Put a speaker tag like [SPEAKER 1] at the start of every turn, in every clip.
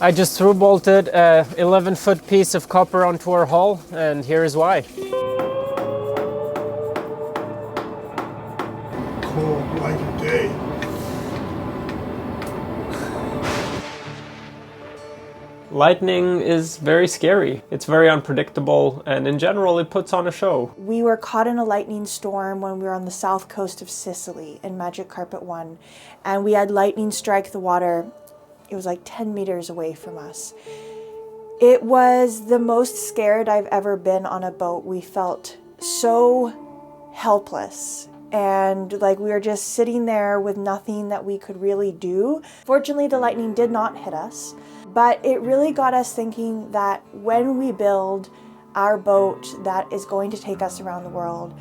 [SPEAKER 1] I just through bolted a 11-foot piece of copper onto our hull, and here is why.
[SPEAKER 2] Cold like a day.
[SPEAKER 1] Lightning is very scary. It's very unpredictable, and in general, it puts on a show.
[SPEAKER 3] We were caught in a lightning storm when we were on the south coast of Sicily in Magic Carpet 1, and we had lightning strike the water. It was like 10 meters away from us. It was the most scared I've ever been on a boat. We felt so helpless. And like we were just sitting there with nothing that we could really do. Fortunately, the lightning did not hit us, but it really got us thinking that when we build our boat that is going to take us around the world,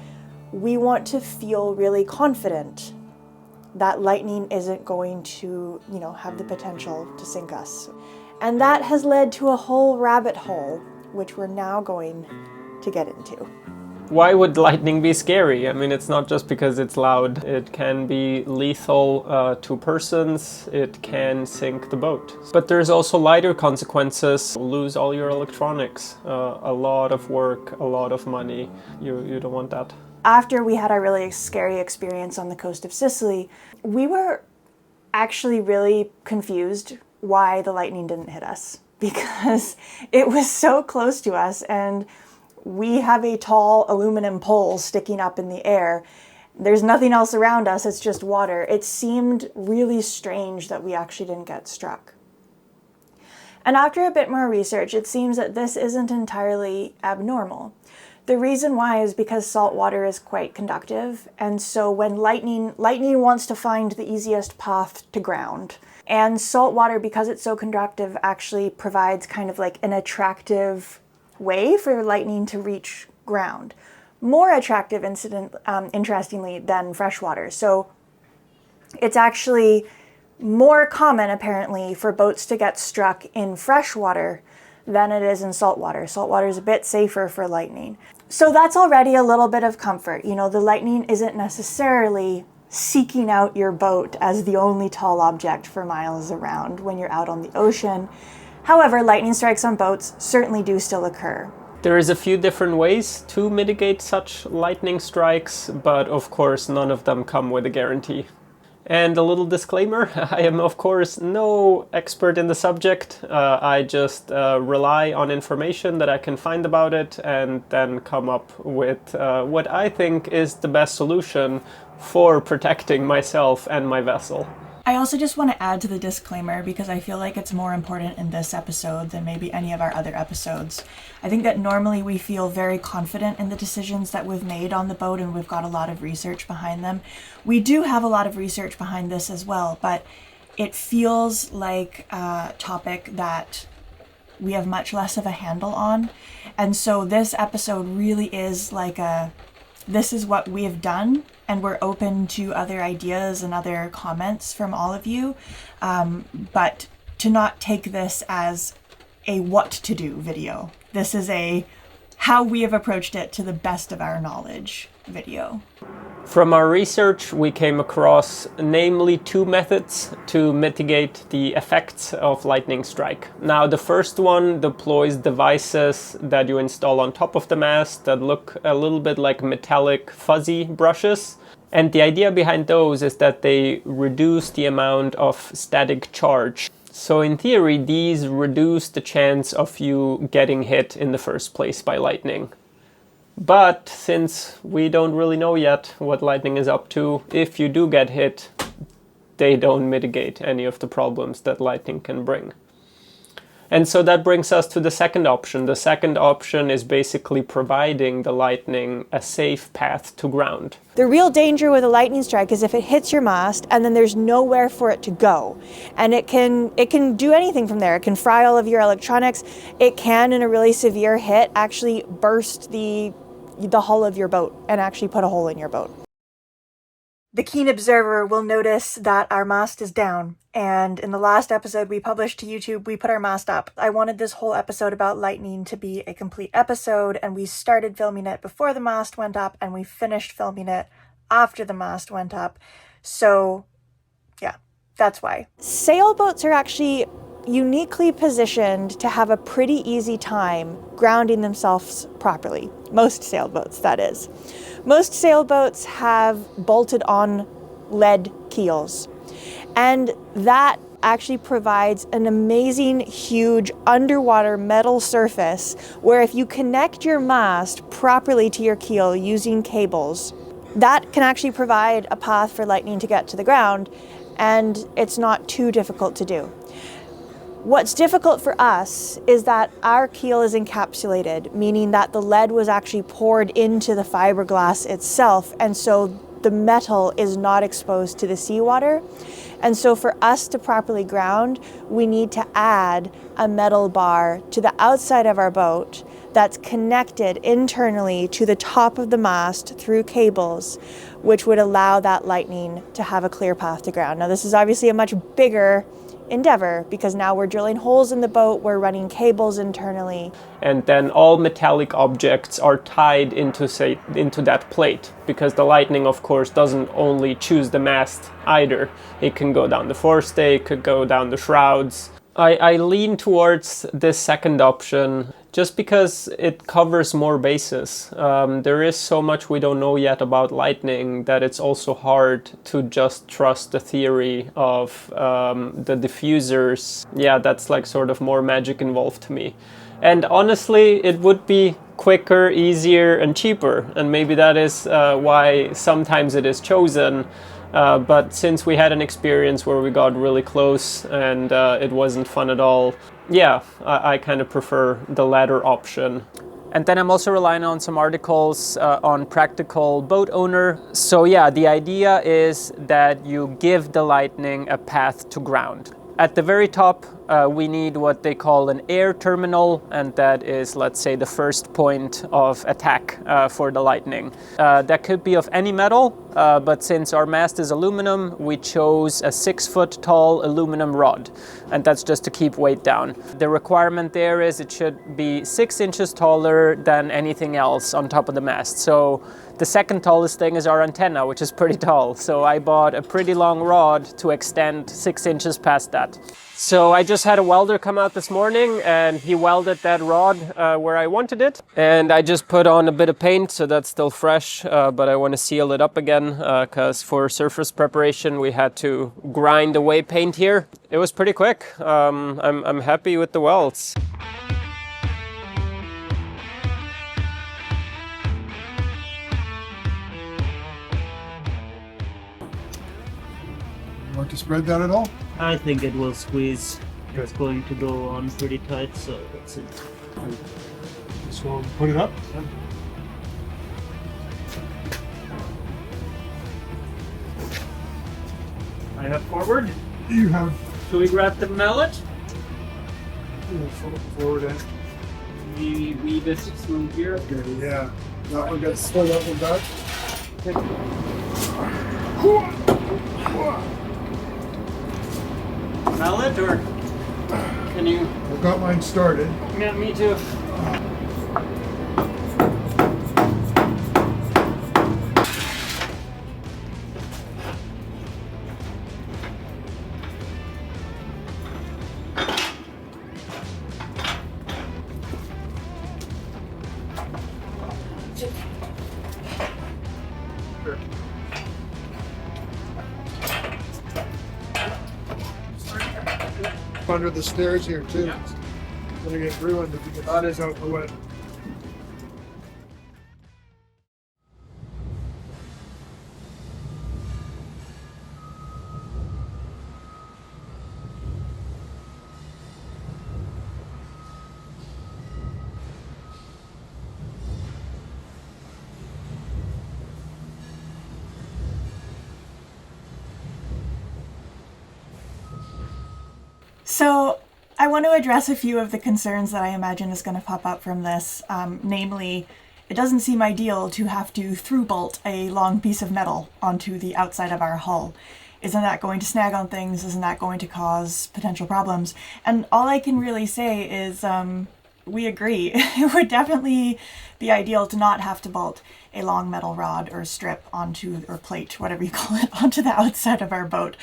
[SPEAKER 3] we want to feel really confident that lightning isn't going to, have the potential to sink us. And that has led to a whole rabbit hole, which we're now going to get into.
[SPEAKER 1] Why would lightning be scary? I mean, it's not just because it's loud. It can be lethal to persons. It can sink the boat. But there's also lighter consequences. You'll lose all your electronics, a lot of work, a lot of money. You don't want that.
[SPEAKER 3] After we had our really scary experience on the coast of Sicily, we were actually really confused why the lightning didn't hit us, because it was so close to us and we have a tall aluminum pole sticking up in the air. There's nothing else around us, it's just water. It seemed really strange that we actually didn't get struck. And after a bit more research, it seems that this isn't entirely abnormal. The reason why is because salt water is quite conductive, and so when lightning wants to find the easiest path to ground. And salt water, because it's so conductive, actually provides kind of like an attractive way for lightning to reach ground. More attractive, interestingly, than freshwater. So it's actually more common, apparently, for boats to get struck in freshwater than it is in saltwater. Saltwater is a bit safer for lightning. So that's already a little bit of comfort. The lightning isn't necessarily seeking out your boat as the only tall object for miles around when you're out on the ocean. However, lightning strikes on boats certainly do still occur.
[SPEAKER 1] There is a few different ways to mitigate such lightning strikes, but of course none of them come with a guarantee. And a little disclaimer, I am of course no expert in the subject. I just rely on information that I can find about it and then come up with what I think is the best solution for protecting myself and my vessel.
[SPEAKER 3] I also just want to add to the disclaimer because I feel like it's more important in this episode than maybe any of our other episodes. I think that normally we feel very confident in the decisions that we've made on the boat and we've got a lot of research behind them. We do have a lot of research behind this as well, but it feels like a topic that we have much less of a handle on. And so this episode really is like this is what we have done, and we're open to other ideas and other comments from all of you, but to not take this as a what to do video. This is a how we have approached it to the best of our knowledge video.
[SPEAKER 1] From our research, we came across namely two methods to mitigate the effects of lightning strike. Now, the first one deploys devices that you install on top of the mast that look a little bit like metallic fuzzy brushes. And the idea behind those is that they reduce the amount of static charge. So in theory, these reduce the chance of you getting hit in the first place by lightning. But since we don't really know yet what lightning is up to, if you do get hit, they don't mitigate any of the problems that lightning can bring. And so that brings us to the second option. The second option is basically providing the lightning a safe path to ground.
[SPEAKER 3] The real danger with a lightning strike is if it hits your mast and then there's nowhere for it to go. And it can do anything from there. It can fry all of your electronics. It can, in a really severe hit, actually burst the hull of your boat and actually put a hole in your boat. The keen observer will notice that our mast is down, and in the last episode we published to YouTube, we put our mast up. I wanted this whole episode about lightning to be a complete episode, and we started filming it before the mast went up, and we finished filming it after the mast went up. So, yeah, that's why. Sailboats are actually uniquely positioned to have a pretty easy time grounding themselves properly. Most sailboats, that is. Most sailboats have bolted on lead keels, and that actually provides an amazing, huge underwater metal surface where if you connect your mast properly to your keel using cables, that can actually provide a path for lightning to get to the ground, and it's not too difficult to do. What's difficult for us is that our keel is encapsulated, meaning that the lead was actually poured into the fiberglass itself, and so the metal is not exposed to the seawater. And so for us to properly ground, we need to add a metal bar to the outside of our boat that's connected internally to the top of the mast through cables, which would allow that lightning to have a clear path to ground. Now, this is obviously a much bigger endeavor because now we're drilling holes in the boat, we're running cables internally.
[SPEAKER 1] And then all metallic objects are tied into that plate, because the lightning, of course, doesn't only choose the mast either. It can go down the forestay, it could go down the shrouds. I lean towards this second option just because it covers more bases. There is so much we don't know yet about lightning that it's also hard to just trust the theory of the diffusers. Yeah, that's like sort of more magic involved to me. And honestly, it would be quicker, easier, and cheaper. And maybe that is why sometimes it is chosen. But since we had an experience where we got really close and it wasn't fun at all, yeah, I kind of prefer the latter option. And then I'm also relying on some articles on Practical Boat Owner. So yeah, the idea is that you give the lightning a path to ground. At the very top, we need what they call an air terminal, and that is, let's say, the first point of attack for the lightning. That could be of any metal, but since our mast is aluminum, we chose a 6-foot tall aluminum rod, and that's just to keep weight down. The requirement there is it should be 6 inches taller than anything else on top of the mast. So the second tallest thing is our antenna, which is pretty tall. So I bought a pretty long rod to extend 6 inches past that. So I just had a welder come out this morning and he welded that rod where I wanted it. And I just put on a bit of paint, so that's still fresh, but I want to seal it up again because for surface preparation we had to grind away paint here. It was pretty quick. I'm happy with the welds.
[SPEAKER 2] Want to spread that at all?
[SPEAKER 4] I think it will squeeze. It's going to go on pretty tight, so that's it.
[SPEAKER 2] So put it up.
[SPEAKER 4] I have forward.
[SPEAKER 2] You have
[SPEAKER 4] Should we grab the mallet?
[SPEAKER 2] forward end.
[SPEAKER 4] We weave it through here.
[SPEAKER 2] Yeah. That one got slid up and back.
[SPEAKER 4] Mallet, or can you?
[SPEAKER 2] I've got mine started.
[SPEAKER 4] Yeah, me too.
[SPEAKER 2] Under the stairs here too.
[SPEAKER 4] Yeah.
[SPEAKER 2] It's gonna get ruined if you get that is out the way.
[SPEAKER 3] So I want to address a few of the concerns that I imagine is going to pop up from this. Namely, it doesn't seem ideal to have to through bolt a long piece of metal onto the outside of our hull. Isn't that going to snag on things? Isn't that going to cause potential problems? And all I can really say is we agree. It would definitely be ideal to not have to bolt a long metal rod or strip onto, or plate, whatever you call it, onto the outside of our boat.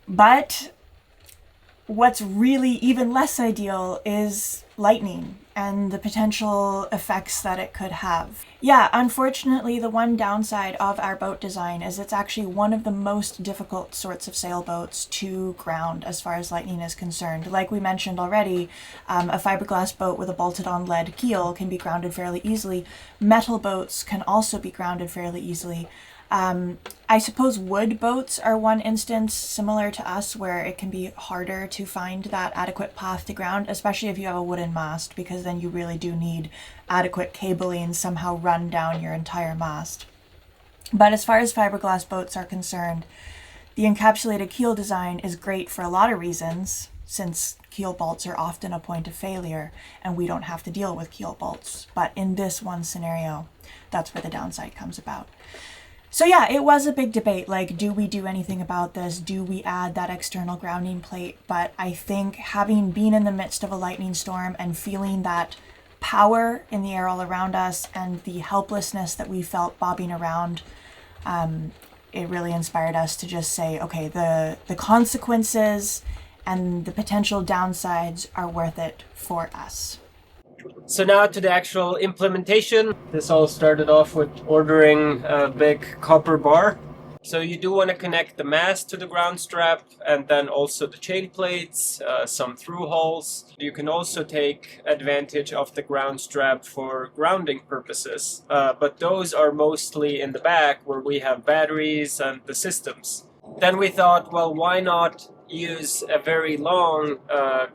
[SPEAKER 3] But what's really even less ideal is lightning and the potential effects that it could have. Yeah, unfortunately, the one downside of our boat design is it's actually one of the most difficult sorts of sailboats to ground as far as lightning is concerned. Like we mentioned already, a fiberglass boat with a bolted-on lead keel can be grounded fairly easily. Metal boats can also be grounded fairly easily. I suppose wood boats are one instance similar to us where it can be harder to find that adequate path to ground, especially if you have a wooden mast, because then you really do need adequate cabling somehow run down your entire mast. But as far as fiberglass boats are concerned, the encapsulated keel design is great for a lot of reasons, since keel bolts are often a point of failure and we don't have to deal with keel bolts. But in this one scenario, that's where the downside comes about. So yeah, it was a big debate, like, do we do anything about this? Do we add that external grounding plate? But I think having been in the midst of a lightning storm and feeling that power in the air all around us and the helplessness that we felt bobbing around, it really inspired us to just say, okay, the consequences and the potential downsides are worth it for us.
[SPEAKER 1] So now to the actual implementation. This all started off with ordering a big copper bar. So you do want to connect the mast to the ground strap and then also the chain plates, some through holes. You can also take advantage of the ground strap for grounding purposes, but those are mostly in the back where we have batteries and the systems. Then we thought, well, why not use a very long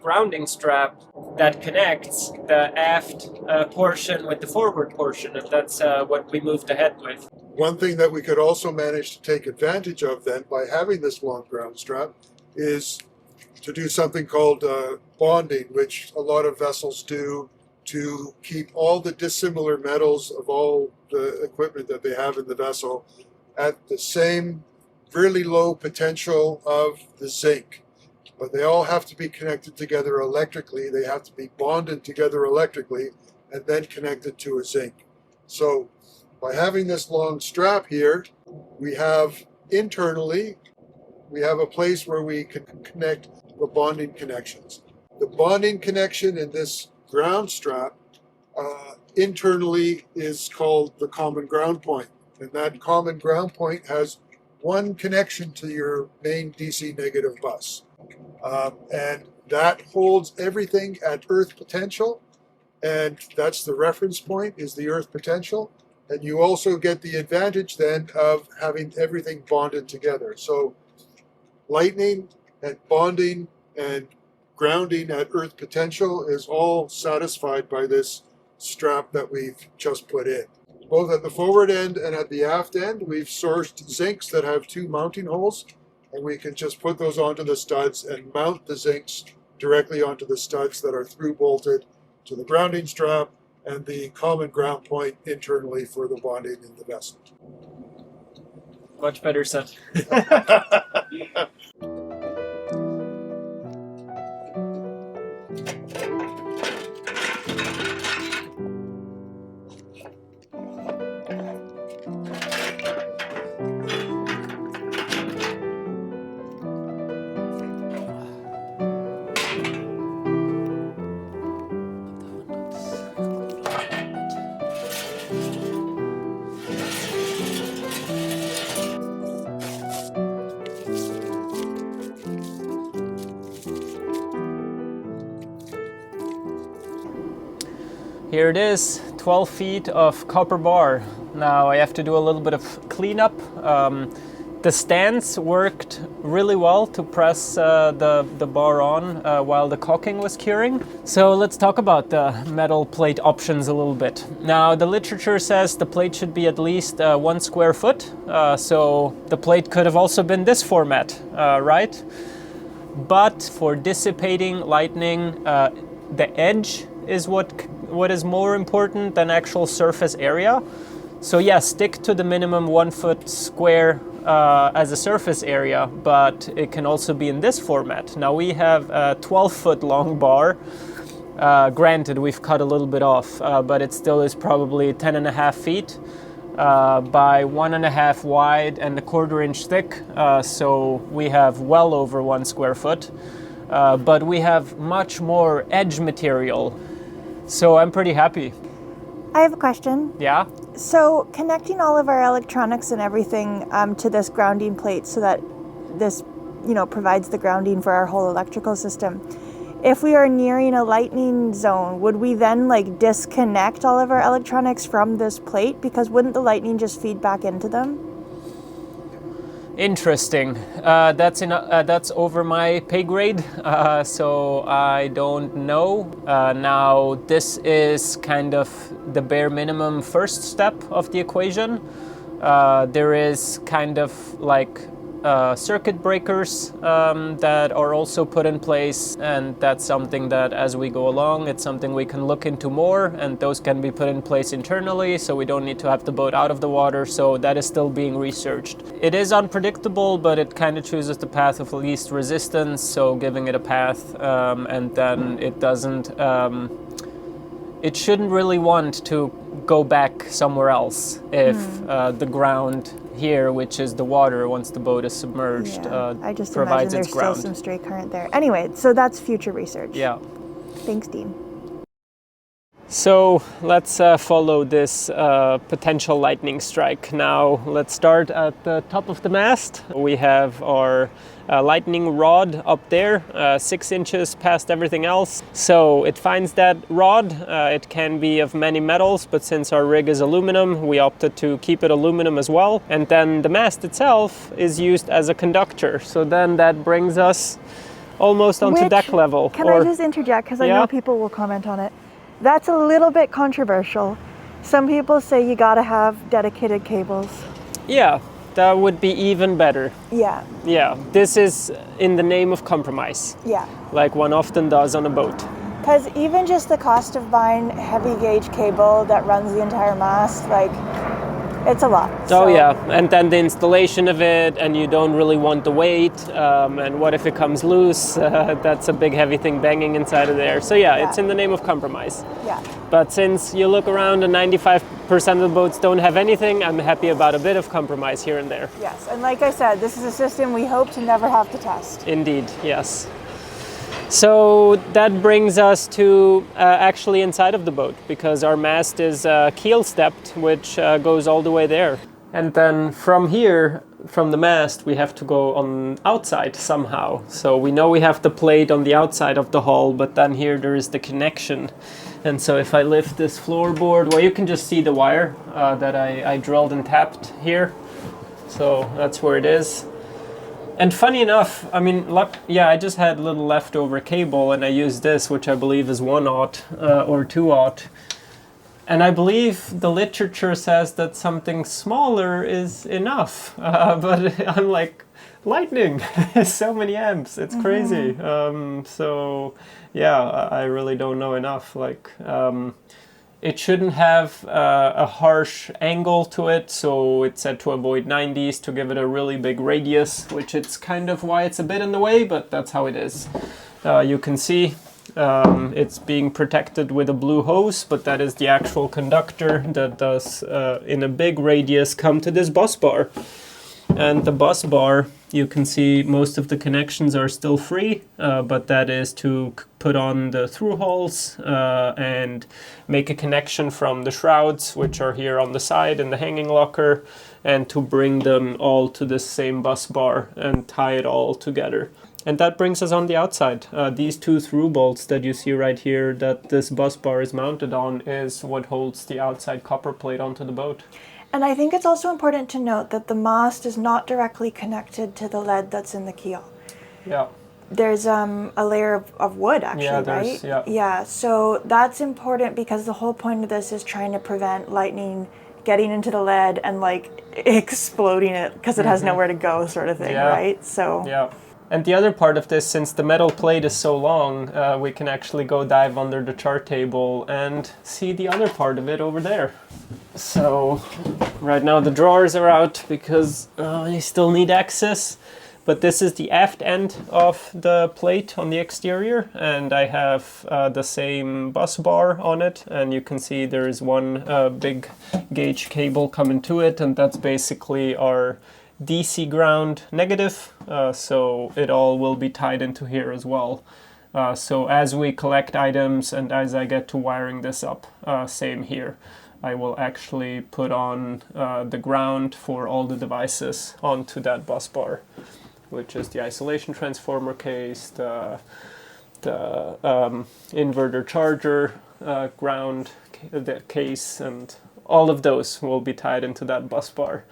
[SPEAKER 1] grounding strap that connects the aft portion with the forward portion, and that's what we moved ahead with.
[SPEAKER 2] One thing that we could also manage to take advantage of then by having this long ground strap is to do something called bonding, which a lot of vessels do to keep all the dissimilar metals of all the equipment that they have in the vessel at the same really low potential of the zinc. But they all have to be connected together electrically. They have to be bonded together electrically and then connected to a zinc. So by having this long strap here, we have internally, we have a place where we can connect the bonding connections. The bonding connection in this ground strap internally is called the common ground point. And that common ground point has one connection to your main DC negative bus. And that holds everything at earth potential. And that's the reference point, is the earth potential. And you also get the advantage then of having everything bonded together. So lightning and bonding and grounding at earth potential is all satisfied by this strap that we've just put in. Both at the forward end and at the aft end, we've sourced zincs that have 2 mounting holes, and we can just put those onto the studs and mount the zincs directly onto the studs that are through bolted to the grounding strap and the common ground point internally for the bonding in the vessel.
[SPEAKER 1] Much better said. Here it is, 12 feet of copper bar. Now I have to do a little bit of cleanup. The stands worked really well to press the bar on while the caulking was curing. So let's talk about the metal plate options a little bit. Now the literature says the plate should be at least 1 square foot. So the plate could have also been this format, right? But for dissipating lightning, the edge is what is more important than actual surface area. So yeah, stick to the minimum 1 foot square as a surface area, but it can also be in this format. Now we have a 12-foot long bar. Granted, we've cut a little bit off, but it still is probably 10.5 feet by 1.5 wide and 1/4 inch thick. So we have well over 1 square foot. but we have much more edge material. So I'm pretty happy.
[SPEAKER 3] I have a question.
[SPEAKER 1] Yeah?
[SPEAKER 3] So connecting all of our electronics and everything to this grounding plate so that this, provides the grounding for our whole electrical system. If we are nearing a lightning zone, would we then disconnect all of our electronics from this plate? Because wouldn't the lightning just feed back into them?
[SPEAKER 1] Interesting. That's over my pay grade, so I don't know. Now, this is kind of the bare minimum first step of the equation. There is kind of circuit breakers that are also put in place, and that's something that as we go along, it's something we can look into more, and those can be put in place internally, so we don't need to have the boat out of the water. So that is still being researched. It is unpredictable, but it kind of chooses the path of least resistance, so giving it a path, and then it doesn't it shouldn't really want to go back somewhere else if the ground here, which is the water once the boat is submerged,
[SPEAKER 3] I just
[SPEAKER 1] provides
[SPEAKER 3] imagine
[SPEAKER 1] its
[SPEAKER 3] there's
[SPEAKER 1] ground.
[SPEAKER 3] still some stray current there. Anyway, so that's future research.
[SPEAKER 1] Yeah.
[SPEAKER 3] Thanks, Dean.
[SPEAKER 1] So let's follow this potential lightning strike. Now let's start at the top of the mast. We have our lightning rod up there, 6 inches past everything else. So it finds that rod. It can be of many metals, but since our rig is aluminum, we opted to keep it aluminum as well. And then the mast itself is used as a conductor. So then that brings us almost onto deck level.
[SPEAKER 3] Can I just interject, because I know people will comment on it. That's a little bit controversial. Some people say you gotta have dedicated cables.
[SPEAKER 1] Yeah, that would be even better.
[SPEAKER 3] Yeah.
[SPEAKER 1] Yeah, this is in the name of compromise.
[SPEAKER 3] Yeah.
[SPEAKER 1] Like one often does on a boat.
[SPEAKER 3] Because even just the cost of buying heavy gauge cable that runs the entire mast, it's a lot.
[SPEAKER 1] Oh yeah, and then the installation of it, and you don't really want the weight, and what if it comes loose? That's a big heavy thing banging inside of there. So yeah, it's in the name of compromise.
[SPEAKER 3] Yeah.
[SPEAKER 1] But since you look around and 95% of the boats don't have anything, I'm happy about a bit of compromise here and there.
[SPEAKER 3] Yes, and like I said, this is a system we hope to never have to test.
[SPEAKER 1] Indeed, yes. So that brings us to actually inside of the boat, because our mast is keel stepped, which goes all the way there. And then from here, from the mast, we have to go on outside somehow. So we know we have the plate on the outside of the hull, but then here there is the connection. And so if I lift this floorboard, well, you can just see the wire that I drilled and tapped here. So that's where it is. And funny enough, I mean, I just had a little leftover cable, and I used this, which I believe is 1/0 or 2/0. And I believe the literature says that something smaller is enough. But I'm like, lightning, so many amps, it's crazy. So yeah, I really don't know enough. It shouldn't have a harsh angle to it, so it's said to avoid 90s to give it a really big radius, which it's kind of why it's a bit in the way, but that's how it is. You can see it's being protected with a blue hose, but that is the actual conductor that does, in a big radius, come to this bus bar. And the bus bar, you can see most of the connections are still free, but that is to put on the through holes and make a connection from the shrouds, which are here on the side in the hanging locker, and to bring them all to the same bus bar and tie it all together. And that brings us on the outside. These 2 through bolts that you see right here that this bus bar is mounted on is what holds the outside copper plate onto the boat.
[SPEAKER 3] And I think it's also important to note that the mast is not directly connected to the lead that's in the keel.
[SPEAKER 1] Yeah.
[SPEAKER 3] There's a layer of wood, actually, right? Yeah, so that's important because the whole point of this is trying to prevent lightning getting into the lead and exploding it because it has nowhere to go, sort of thing, right? So.
[SPEAKER 1] Yeah. And the other part of this, since the metal plate is so long, we can actually go dive under the chart table and see the other part of it over there. So right now the drawers are out because you still need access. But this is the aft end of the plate on the exterior, and I have the same bus bar on it, and you can see there is one big gauge cable coming to it, and that's basically our DC ground negative, so it all will be tied into here as well. So as we collect items and as I get to wiring this up, same here. I will actually put on the ground for all the devices onto that bus bar, which is the isolation transformer case, the inverter charger ground the case, and all of those will be tied into that bus bar.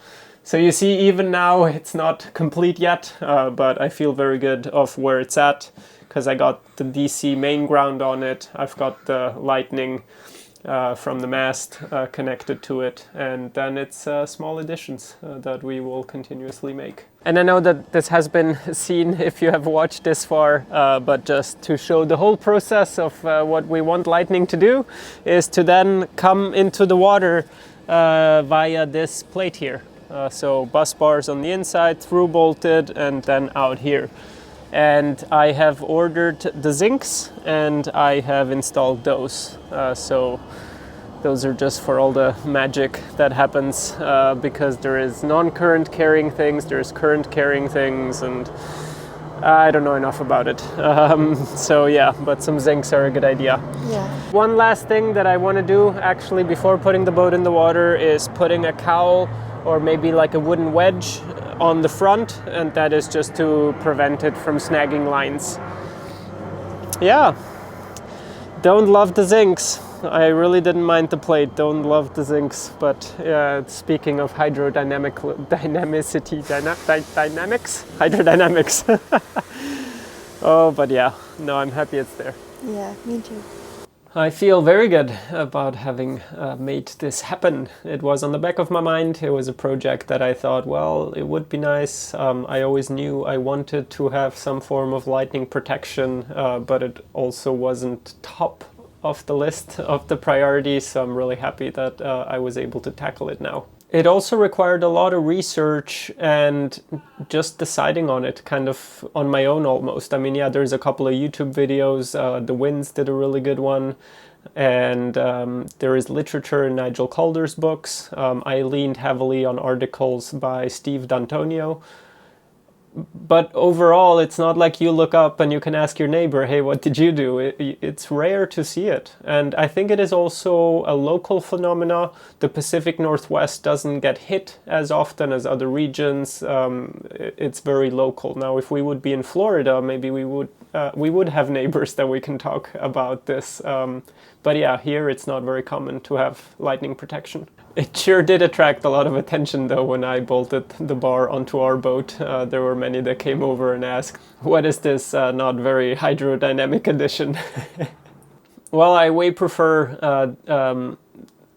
[SPEAKER 1] So you see, even now it's not complete yet, but I feel very good of where it's at, because I got the DC main ground on it, I've got the lightning from the mast connected to it, and then it's small additions that we will continuously make. And I know that this has been seen if you have watched this far, but just to show the whole process of what we want Lightning to do is to then come into the water via this plate here. So bus bars on the inside, through bolted, and then out here. And I have ordered the zincs and I have installed those. So those are just for all the magic that happens because there is non-current carrying things, there's current carrying things, and I don't know enough about it. So yeah, but some zincs are a good idea.
[SPEAKER 3] Yeah.
[SPEAKER 1] One last thing that I want to do actually before putting the boat in the water is putting a cowl or maybe like a wooden wedge on the front, and that is just to prevent it from snagging lines. Yeah, don't love the zincs. I really didn't mind the plate, don't love the zincs, but speaking of hydrodynamics, oh, but yeah, no, I'm happy it's there.
[SPEAKER 3] Yeah, me too.
[SPEAKER 1] I feel very good about having made this happen. It was on the back of my mind. It was a project that I thought, well, it would be nice. I always knew I wanted to have some form of lightning protection, but it also wasn't top of the list of the priorities, so I'm really happy that I was able to tackle it now. It also required a lot of research and just deciding on it kind of on my own almost. I mean, yeah, there's a couple of YouTube videos. The Winds did a really good one. And there is literature in Nigel Calder's books. I leaned heavily on articles by Steve D'Antonio. But overall, it's not like you look up and you can ask your neighbor, hey, what did you do? It's rare to see it. And I think it is also a local phenomena. The Pacific Northwest doesn't get hit as often as other regions. It's very local. Now, if we would be in Florida, maybe we would have neighbors that we can talk about this. But yeah, here it's not very common to have lightning protection. It sure did attract a lot of attention though when I bolted the bar onto our boat. There were many that came over and asked, what is this not very hydrodynamic addition? Well, I way prefer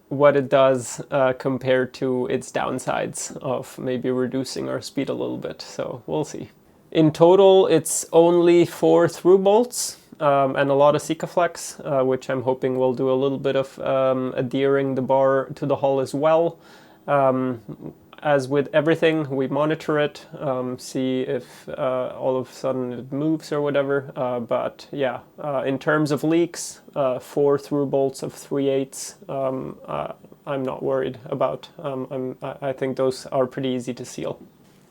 [SPEAKER 1] what it does compared to its downsides of maybe reducing our speed a little bit. So we'll see. In total, it's only 4 through bolts. And a lot of Sikaflex, which I'm hoping will do a little bit of adhering the bar to the hull as well. As with everything, we monitor it, see if all of a sudden it moves or whatever. But yeah, in terms of leaks, 4 through bolts of 3/8, I'm not worried about. I think those are pretty easy to seal.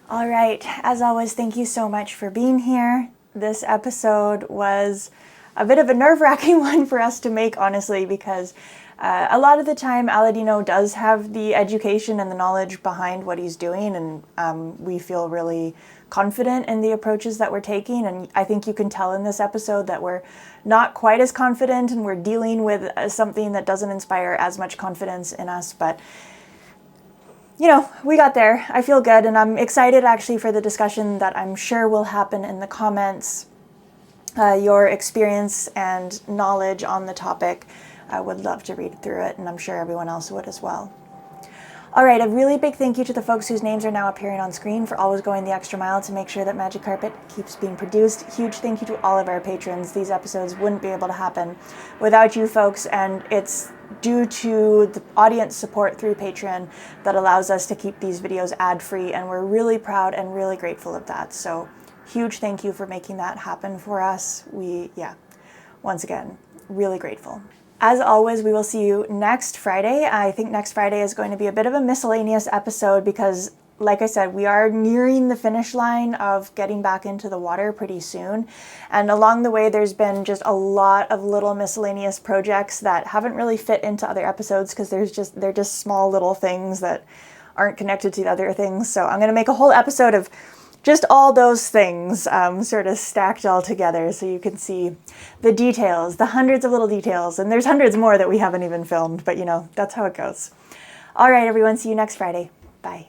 [SPEAKER 3] All right, as always, thank you so much for being here. This episode was a bit of a nerve-wracking one for us to make, honestly, because a lot of the time Aladino does have the education and the knowledge behind what he's doing, and we feel really confident in the approaches that we're taking. And I think you can tell in this episode that we're not quite as confident, and we're dealing with something that doesn't inspire as much confidence in us, but you know, we got there. I feel good, and I'm excited actually for the discussion that I'm sure will happen in the comments. Your experience and knowledge on the topic, I would love to read through it, and I'm sure everyone else would as well. All right, a really big thank you to the folks whose names are now appearing on screen for always going the extra mile to make sure that Magic Carpet keeps being produced. Huge thank you to all of our patrons. These episodes wouldn't be able to happen without you folks, and it's due to the audience support through Patreon that allows us to keep these videos ad-free, and we're really proud and really grateful of that. So huge thank you for making that happen for us. Once again, really grateful. As always, we will see you next Friday. I think next Friday is going to be a bit of a miscellaneous episode because like I said, we are nearing the finish line of getting back into the water pretty soon. And along the way, there's been just a lot of little miscellaneous projects that haven't really fit into other episodes because they're just small little things that aren't connected to the other things. So I'm going to make a whole episode of just all those things sort of stacked all together so you can see the details, the hundreds of little details. And there's hundreds more that we haven't even filmed, but you know, that's how it goes. All right, everyone, see you next Friday. Bye.